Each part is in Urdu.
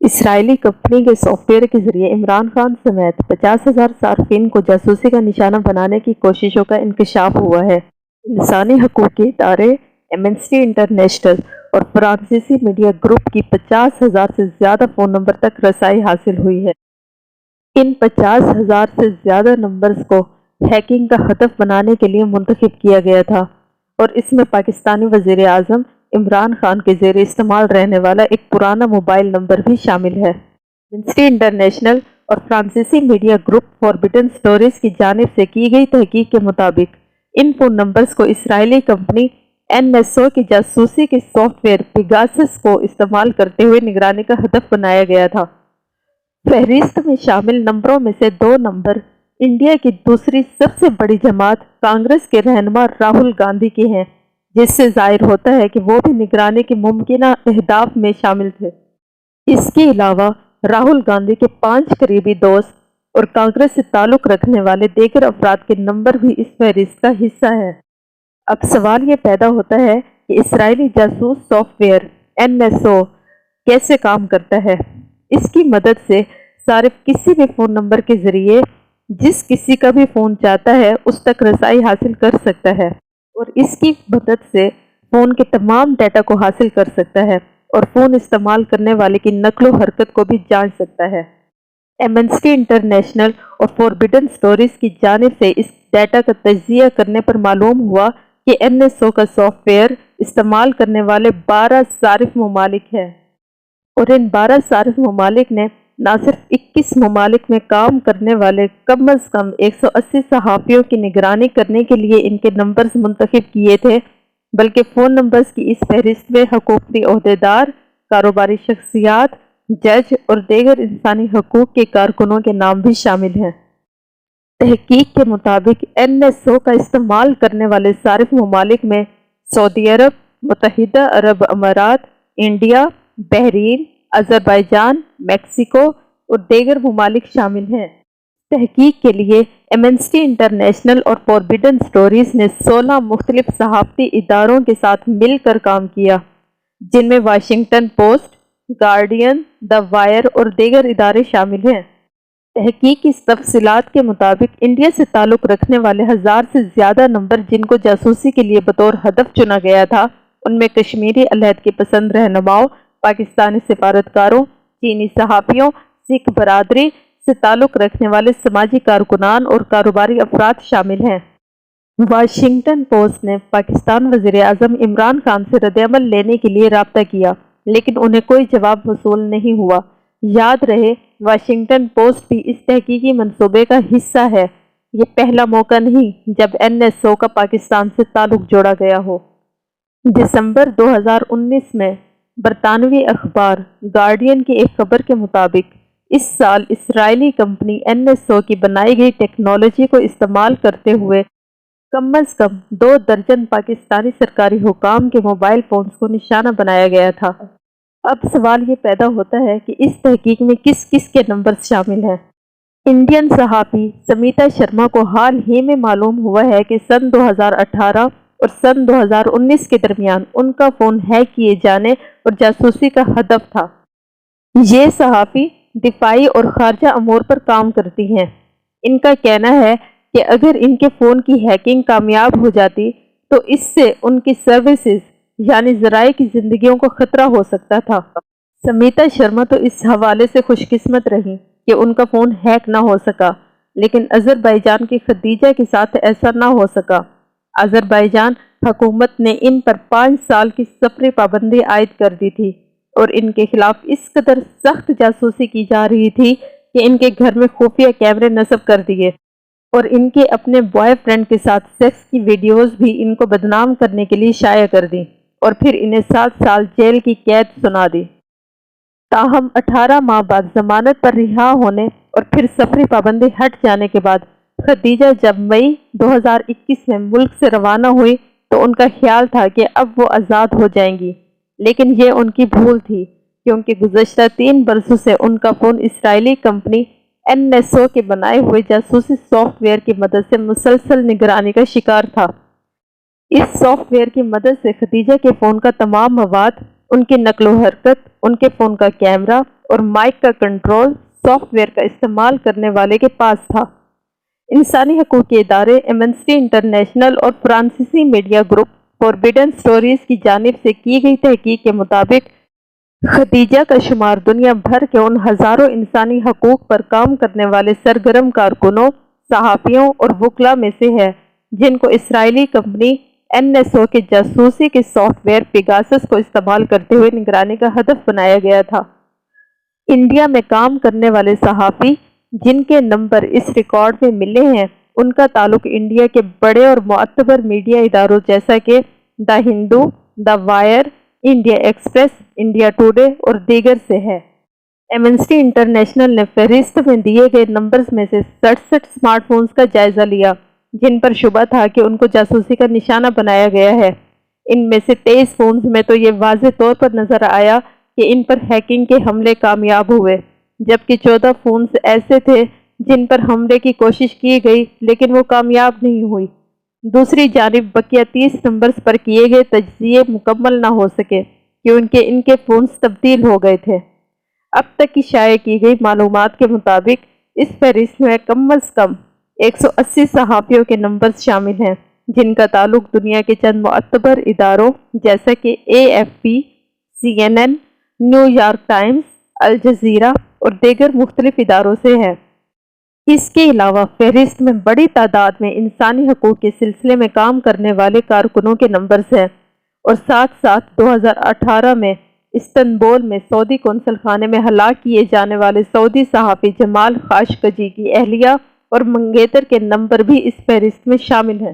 اسرائیلی کمپنی کے سافٹ ویئر کے ذریعے عمران خان سمیت 50,000 صارفین کو جاسوسی کا نشانہ بنانے کی کوششوں کا انکشاف ہوا ہے۔ انسانی حقوق کے ادارے ایمنسٹی انٹرنیشنل اور فرانسیسی میڈیا گروپ کی 50,000 سے زیادہ فون نمبر تک رسائی حاصل ہوئی ہے۔ ان 50,000 سے زیادہ نمبرز کو ہیکنگ کا ہدف بنانے کے لیے منتخب کیا گیا تھا، اور اس میں پاکستانی وزیر اعظم عمران خان کے زیر استعمال رہنے والا ایک پرانا موبائل نمبر بھی شامل ہے۔ ایمنسٹی انٹرنیشنل اور فرانسیسی میڈیا گروپ فوربڈن اسٹوریز کی جانب سے کی گئی تحقیق کے مطابق ان فون نمبرز کو اسرائیلی کمپنی NSO کی جاسوسی کے سافٹ ویئر پیگاسس کو استعمال کرتے ہوئے نگرانی کا ہدف بنایا گیا تھا۔ فہرست میں شامل نمبروں میں سے 2 نمبر انڈیا کی دوسری سب سے بڑی جماعت کانگریس کے رہنما راہل گاندھی کے ہیں، جس سے ظاہر ہوتا ہے کہ وہ بھی نگرانی کے ممکنہ اہداف میں شامل تھے۔ اس کے علاوہ راہل گاندھی کے 5 قریبی دوست اور کانگریس سے تعلق رکھنے والے دیگر افراد کے نمبر بھی اس فہرست کا حصہ ہیں۔ اب سوال یہ پیدا ہوتا ہے کہ اسرائیلی جاسوس سافٹ ویئر NSO کیسے کام کرتا ہے۔ اس کی مدد سے صارف کسی بھی فون نمبر کے ذریعے جس کسی کا بھی فون چاہتا ہے اس تک رسائی حاصل کر سکتا ہے، اور اس کی مدد سے فون کے تمام ڈیٹا کو حاصل کر سکتا ہے اور فون استعمال کرنے والے کی نقل و حرکت کو بھی جانچ سکتا ہے۔ ایمنسٹی انٹرنیشنل اور فوربڈن اسٹوریز کی جانب سے اس ڈیٹا کا تجزیہ کرنے پر معلوم ہوا کہ NSO کا سافٹ ویئر استعمال کرنے والے 12 صارف ممالک ہیں، اور ان 12 صارف ممالک نے نہ صرف 21 ممالک میں کام کرنے والے کم از کم 180 صحافیوں کی نگرانی کرنے کے لیے ان کے نمبرز منتخب کیے تھے، بلکہ فون نمبرز کی اس فہرست میں حکومتی عہدیدار، کاروباری شخصیات، جج اور دیگر انسانی حقوق کے کارکنوں کے نام بھی شامل ہیں۔ تحقیق کے مطابق NSO کا استعمال کرنے والے صارف ممالک میں سعودی عرب، متحدہ عرب امارات، انڈیا، بحرین، آذربائیجان، میکسیکو اور دیگر ممالک شامل ہیں۔ تحقیق کے لیے ایمنسٹی انٹرنیشنل اور فوربڈن اسٹوریز نے 16 مختلف صحافتی اداروں کے ساتھ مل کر کام کیا، جن میں واشنگٹن پوسٹ، گارڈین، دی وائر اور دیگر ادارے شامل ہیں۔ تحقیق کی تفصیلات کے مطابق انڈیا سے تعلق رکھنے والے 1000 سے زیادہ نمبر جن کو جاسوسی کے لیے بطور ہدف چنا گیا تھا، ان میں کشمیری علیحدگی پسند رہنماؤں، پاکستانی سفارتکاروں، چینی صحافیوں، سکھ برادری سے تعلق رکھنے والے سماجی کارکنان اور کاروباری افراد شامل ہیں۔ واشنگٹن پوسٹ نے پاکستان وزیر اعظم عمران خان سے رد عمل لینے کے لیے رابطہ کیا، لیکن انہیں کوئی جواب موصول نہیں ہوا۔ یاد رہے، واشنگٹن پوسٹ بھی اس تحقیقی منصوبے کا حصہ ہے۔ یہ پہلا موقع نہیں جب NSO کا پاکستان سے تعلق جوڑا گیا ہو۔ دسمبر 2019 میں برطانوی اخبار گارڈین کی ایک خبر کے مطابق اس سال اسرائیلی کمپنی NSO کی بنائی گئی ٹیکنالوجی کو استعمال کرتے ہوئے کم از کم 2 درجن پاکستانی سرکاری حکام کے موبائل فونز کو نشانہ بنایا گیا تھا۔ اب سوال یہ پیدا ہوتا ہے کہ اس تحقیق میں کس کس کے نمبرز شامل ہیں۔ انڈین صحافی سمیتا شرما کو حال ہی میں معلوم ہوا ہے کہ سن 2018 اور سن 2019 کے درمیان ان کا فون ہیک کیے جانے اور جاسوسی کا ہدف تھا۔ یہ صحافی دفاعی اور خارجہ امور پر کام کرتی ہیں۔ ان کا کہنا ہے کہ اگر ان کے فون کی ہیکنگ کامیاب ہو جاتی تو اس سے ان کی سروسز یعنی ذرائع کی زندگیوں کو خطرہ ہو سکتا تھا۔ سمیتا شرما تو اس حوالے سے خوش قسمت رہی کہ ان کا فون ہیک نہ ہو سکا، لیکن آذربائیجان کی خدیجہ کے ساتھ ایسا نہ ہو سکا۔ آذربائیجان حکومت نے ان پر 5 سال کی سفری پابندی عائد کر دی تھی، اور ان کے خلاف اس قدر سخت جاسوسی کی جا رہی تھی کہ ان کے گھر میں خفیہ کیمرے نصب کر دیے، اور ان کے اپنے بوائے فرینڈ کے ساتھ سیکس کی ویڈیوز بھی ان کو بدنام کرنے کے لیے شائع کر دی، اور پھر انہیں 7 سال جیل کی قید سنا دی۔ تاہم 18 ماہ بعد ضمانت پر رہا ہونے اور پھر سفری پابندی ہٹ جانے کے بعد خدیجہ جب مئی 2021 میں ملک سے روانہ ہوئی تو ان کا خیال تھا کہ اب وہ آزاد ہو جائیں گی، لیکن یہ ان کی بھول تھی، کیونکہ گزشتہ 3 برسوں سے ان کا فون اسرائیلی کمپنی NSO کے بنائے ہوئے جاسوسی سافٹ ویئر کی مدد سے مسلسل نگرانی کا شکار تھا۔ اس سافٹ ویئر کی مدد سے خدیجہ کے فون کا تمام مواد، ان کی نقل و حرکت، ان کے فون کا کیمرہ اور مائک کا کنٹرول سافٹ ویئر کا استعمال کرنے والے کے پاس تھا۔ انسانی حقوق کے ادارے ایمنسٹی انٹرنیشنل اور فرانسیسی میڈیا گروپ فوربیڈن اسٹوریز کی جانب سے کی گئی تحقیق کے مطابق خدیجہ کا شمار دنیا بھر کے ان ہزاروں انسانی حقوق پر کام کرنے والے سرگرم کارکنوں، صحافیوں اور وکلاء میں سے ہے جن کو اسرائیلی کمپنی NSO کے جاسوسی کے سافٹ ویئر پیگاسس کو استعمال کرتے ہوئے نگرانی کا ہدف بنایا گیا تھا۔ انڈیا میں کام کرنے والے صحافی جن کے نمبر اس ریکارڈ میں ملے ہیں، ان کا تعلق انڈیا کے بڑے اور معتبر میڈیا اداروں جیسا کہ the Hindu, the Wire, India Express, India Today اور دیگر سے ہے۔ ایمنسٹی انٹرنیشنل نے فہرست میں دیے گئے نمبرز میں سے 67 اسمارٹ فونز کا جائزہ لیا جن پر شبہ تھا کہ ان کو جاسوسی کا نشانہ بنایا گیا ہے۔ ان میں سے 23 فونز میں تو یہ واضح طور پر نظر آیا کہ ان پر ہیکنگ کے حملے کامیاب ہوئے، جبکہ 14 فونز ایسے تھے جن پر حملے کی کوشش کی گئی لیکن وہ کامیاب نہیں ہوئی۔ دوسری جانب بقیہ 30 نمبرز پر کیے گئے تجزیے مکمل نہ ہو سکے کیونکہ ان کے فونز تبدیل ہو گئے تھے۔ اب تک کی شائع کی گئی معلومات کے مطابق اس فہرست میں کم از کم 180 صحافیوں کے نمبرز شامل ہیں جن کا تعلق دنیا کے چند معتبر اداروں جیسا کہ AFP، CNN، new York Times, Al Jazeera اور دیگر مختلف اداروں سے ہے۔ اس کے علاوہ فہرست میں بڑی تعداد میں انسانی حقوق کے سلسلے میں کام کرنے والے کارکنوں کے نمبرز ہیں اور ساتھ ساتھ 2018 میں استنبول میں سعودی قونصل خانے میں ہلاک کیے جانے والے سعودی صحافی جمال خاشقجی کی اہلیہ اور منگیتر کے نمبر بھی اس فہرست میں شامل ہیں۔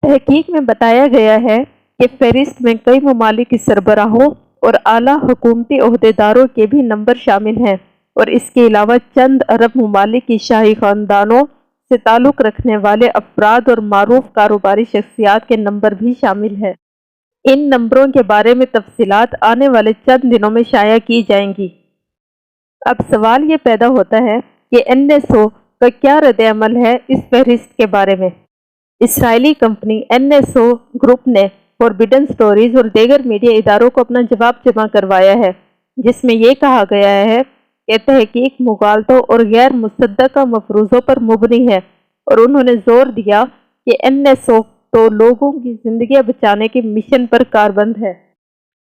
تحقیق میں بتایا گیا ہے کہ فہرست میں کئی ممالک کے سربراہوں اور اعلیٰ حکومتی عہدیداروں کے بھی نمبر شامل ہیں اور اس کے علاوہ چند عرب ممالک کی شاہی خاندانوں سے تعلق رکھنے والے افراد اور معروف کاروباری شخصیات کے نمبر بھی شامل ہیں۔ ان نمبروں کے بارے میں تفصیلات آنے والے چند دنوں میں شائع کی جائیں گی۔ اب سوال یہ پیدا ہوتا ہے کہ NSO کا کیا رد عمل ہے اس فہرست کے بارے میں۔ اسرائیلی کمپنی NSO گروپ نے فوربیڈن اسٹوریز اور دیگر میڈیا اداروں کو اپنا جواب جمع کروایا ہے جس میں یہ کہا گیا ہے کہ تحقیق مغالطوں اور غیر مصدقہ مفروضوں پر مبنی ہے اور انہوں نے زور دیا کہ NSO تو لوگوں کی زندگیاں بچانے کے مشن پر کاربند ہے۔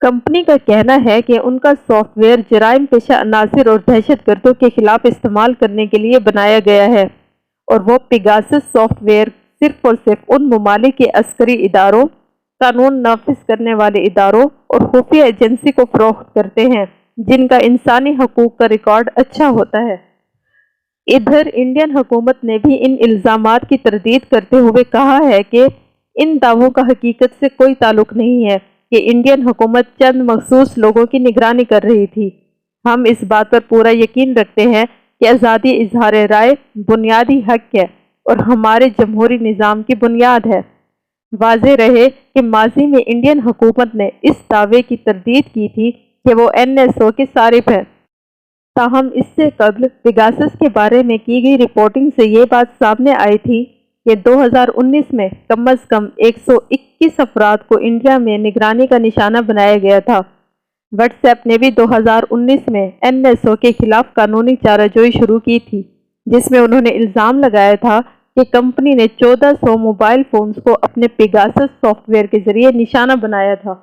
کمپنی کا کہنا ہے کہ ان کا سافٹ ویئر جرائم پیشہ عناصر اور دہشت گردوں کے خلاف استعمال کرنے کے لیے بنایا گیا ہے اور وہ پیگاسس سافٹ ویئر صرف اور صرف ان ممالک کے عسکری اداروں، قانون نافذ کرنے والے اداروں اور خفیہ ایجنسی کو فروخت کرتے ہیں جن کا انسانی حقوق کا ریکارڈ اچھا ہوتا ہے۔ ادھر انڈین حکومت نے بھی ان الزامات کی تردید کرتے ہوئے کہا ہے کہ ان دعووں کا حقیقت سے کوئی تعلق نہیں ہے کہ انڈین حکومت چند مخصوص لوگوں کی نگرانی کر رہی تھی۔ ہم اس بات پر پورا یقین رکھتے ہیں کہ آزادی اظہار رائے بنیادی حق ہے اور ہمارے جمہوری نظام کی بنیاد ہے۔ واضح رہے کہ ماضی میں انڈین حکومت نے اس دعوے کی تردید کی تھی کہ وہ NSO کے صارف ہیں، تاہم اس سے قبل پیگاسس کے بارے میں کی گئی رپورٹنگ سے یہ بات سامنے آئی تھی کہ 2019 میں کم از کم 121 افراد کو انڈیا میں نگرانی کا نشانہ بنایا گیا تھا۔ واٹس ایپ نے بھی 2019 میں NSO کے خلاف قانونی چارہ جوئی شروع کی تھی جس میں انہوں نے الزام لگایا تھا کہ کمپنی نے 1400 موبائل فونز کو اپنے پیگاسس سافٹ ویئر کے ذریعے نشانہ بنایا تھا۔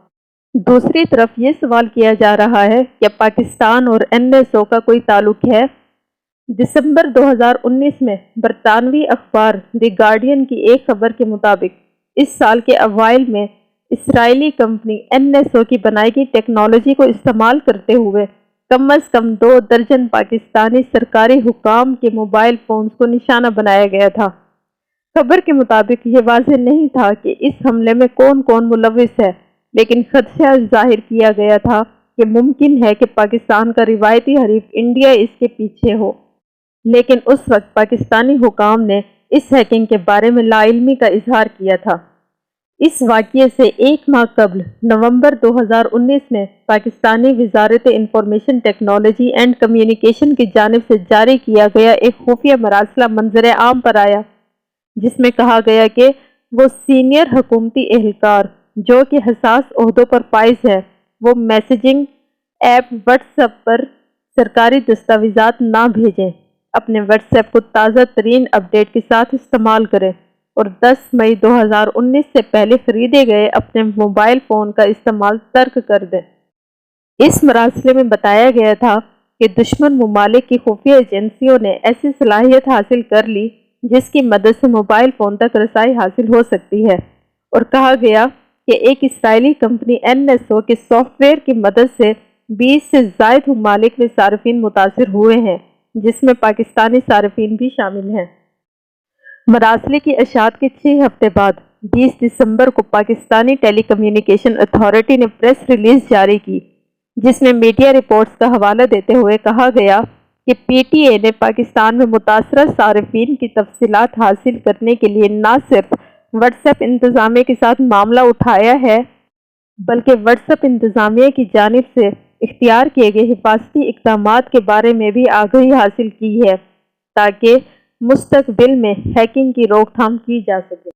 دوسری طرف یہ سوال کیا جا رہا ہے کہ پاکستان اور NSO کا کوئی تعلق ہے۔ دسمبر 2019 میں برطانوی اخبار دی گارڈین کی ایک خبر کے مطابق اس سال کے اوائل میں اسرائیلی کمپنی NSO کی بنائی گئی ٹیکنالوجی کو استعمال کرتے ہوئے کم از کم 2 درجن پاکستانی سرکاری حکام کے موبائل فونز کو نشانہ بنایا گیا تھا۔ خبر کے مطابق یہ واضح نہیں تھا کہ اس حملے میں کون کون ملوث ہے، لیکن خدشہ ظاہر کیا گیا تھا کہ ممکن ہے کہ پاکستان کا روایتی حریف انڈیا اس کے پیچھے ہو، لیکن اس وقت پاکستانی حکام نے اس ہیکنگ کے بارے میں لا علمی کا اظہار کیا تھا۔ اس واقعے سے ایک ماہ قبل نومبر 2019 میں پاکستانی وزارت انفارمیشن ٹیکنالوجی اینڈ کمیونیکیشن کی جانب سے جاری کیا گیا ایک خفیہ مراسلہ منظر عام پر آیا جس میں کہا گیا کہ وہ سینئر حکومتی اہلکار جو کہ حساس عہدوں پر فائز ہے وہ میسیجنگ ایپ واٹس ایپ پر سرکاری دستاویزات نہ بھیجیں، اپنے واٹس ایپ کو تازہ ترین اپڈیٹ کے ساتھ استعمال کریں اور 10 مئی 2019 سے پہلے خریدے گئے اپنے موبائل فون کا استعمال ترک کر دیں۔ اس مراسلے میں بتایا گیا تھا کہ دشمن ممالک کی خفیہ ایجنسیوں نے ایسی صلاحیت حاصل کر لی جس کی مدد سے موبائل فون تک رسائی حاصل ہو سکتی ہے، اور کہا گیا کہ ایک اسرائیلی کمپنی NSO کے سافٹ ویئر کی مدد سے 20 سے زائد ممالک میں صارفین متاثر ہوئے ہیں، جس میں پاکستانی صارفین بھی شامل ہیں۔ مراسلے کی اشاعت کے 6 ہفتے بعد 20 دسمبر کو پاکستانی ٹیلی کمیونیکیشن اتھارٹی نے پریس ریلیز جاری کی، جس میں میڈیا رپورٹس کا حوالہ دیتے ہوئے کہا گیا کہ PTA نے پاکستان میں متاثرہ صارفین کی تفصیلات حاصل کرنے کے لیے نہ صرف واٹس ایپ انتظامیہ کے ساتھ معاملہ اٹھایا ہے، بلکہ واٹس ایپ انتظامیہ کی جانب سے اختیار کیے گئے حفاظتی اقدامات کے بارے میں بھی آگاہی حاصل کی ہے تاکہ مستقبل میں ہیکنگ کی روک تھام کی جا سکے۔